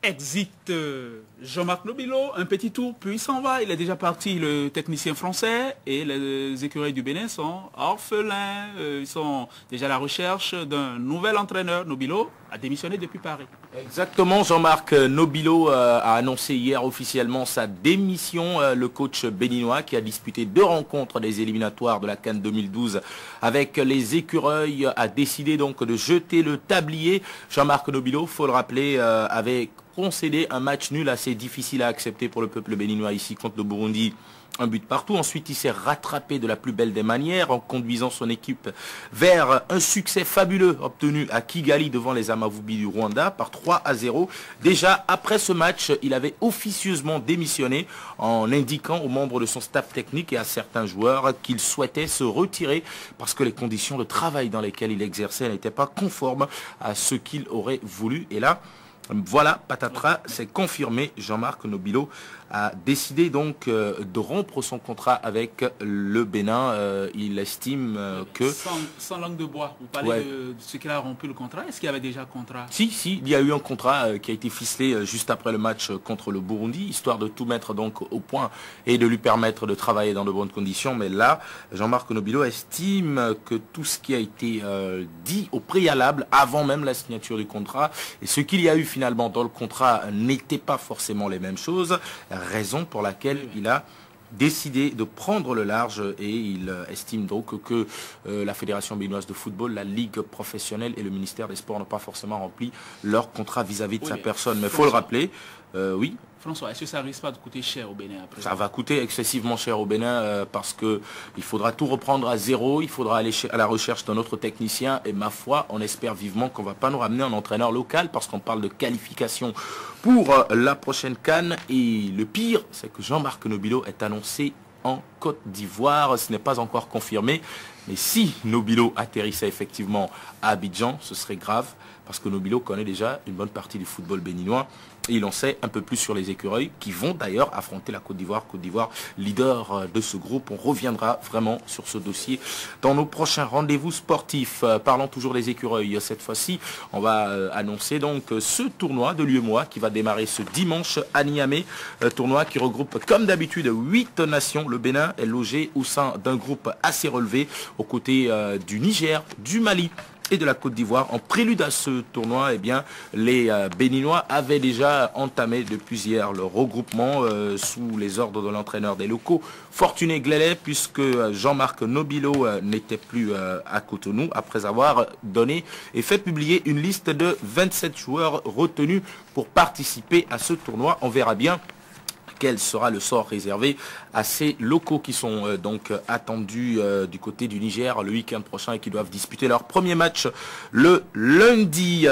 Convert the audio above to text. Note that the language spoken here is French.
Exit Jean-Marc Nobilo, un petit tour, puis il s'en va. Il est déjà parti, le technicien français, et les écureuils du Bénin sont orphelins. Ils sont déjà à la recherche d'un nouvel entraîneur. Nobilo a démissionné depuis Paris. Exactement, Jean-Marc Nobilo a annoncé hier officiellement sa démission. Le coach béninois qui a disputé 2 rencontres des éliminatoires de la CAN 2012 avec les écureuils a décidé donc de jeter le tablier. Jean-Marc Nobilo, faut le rappeler, avait concédé un match nul assez difficile à accepter pour le peuple béninois ici contre le Burundi. Un but partout. Ensuite, il s'est rattrapé de la plus belle des manières en conduisant son équipe vers un succès fabuleux obtenu à Kigali devant les Amavubi du Rwanda par 3-0. Déjà, après ce match, il avait officieusement démissionné en indiquant aux membres de son staff technique et à certains joueurs qu'il souhaitait se retirer parce que les conditions de travail dans lesquelles il exerçait n'étaient pas conformes à ce qu'il aurait voulu. Et là, voilà, patatras, c'est confirmé. Jean-Marc Nobilo a décidé donc de rompre son contrat avec le Bénin. Il estime que... Sans langue de bois, vous parlez de ce qu'il a rompu le contrat. Est-ce qu'il y avait déjà un contrat? Si, il y a eu un contrat qui a été ficelé juste après le match contre le Burundi, histoire de tout mettre donc au point et de lui permettre de travailler dans de bonnes conditions. Mais là, Jean-Marc Nobilo estime que tout ce qui a été dit au préalable, avant même la signature du contrat, et ce qu'il y a eu finalement dans le contrat n'était pas forcément les mêmes choses, raison pour laquelle il a décidé de prendre le large et il estime donc que la Fédération béninoise de football, la Ligue professionnelle et le ministère des Sports n'ont pas forcément rempli leur contrat vis-à-vis de sa personne. Mais il faut le rappeler, oui. François, est-ce que ça risque pas de coûter cher au Bénin après? Ça va coûter excessivement cher au Bénin parce que il faudra tout reprendre à zéro, il faudra aller à la recherche d'un autre technicien et ma foi, on espère vivement qu'on va pas nous ramener un entraîneur local parce qu'on parle de qualification pour la prochaine CAN et le pire, c'est que Jean-Marc Nobilo est annoncé en Côte d'Ivoire, ce n'est pas encore confirmé, mais si Nobilo atterrissait effectivement à Abidjan, ce serait grave parce que Nobilo connaît déjà une bonne partie du football béninois et il en sait un peu plus sur les écureuils qui vont d'ailleurs affronter la Côte d'Ivoire. Côte d'Ivoire, leader de ce groupe. On reviendra vraiment sur ce dossier dans nos prochains rendez-vous sportifs. Parlons toujours des écureuils. Cette fois-ci, on va annoncer donc ce tournoi de l'UEMOA qui va démarrer ce dimanche à Niamey. Tournoi qui regroupe comme d'habitude 8 nations. Le Bénin est logé au sein d'un groupe assez relevé aux côtés du Niger, du Mali et de la Côte d'Ivoire. En prélude à ce tournoi, eh bien, les Béninois avaient déjà entamé depuis hier le regroupement sous les ordres de l'entraîneur des locaux, Fortuné Glélé, puisque Jean-Marc Nobilo n'était plus à Cotonou après avoir donné et fait publier une liste de 27 joueurs retenus pour participer à ce tournoi. On verra bien quel sera le sort réservé à ces locaux qui sont donc attendus du côté du Niger le week-end prochain et qui doivent disputer leur premier match le lundi.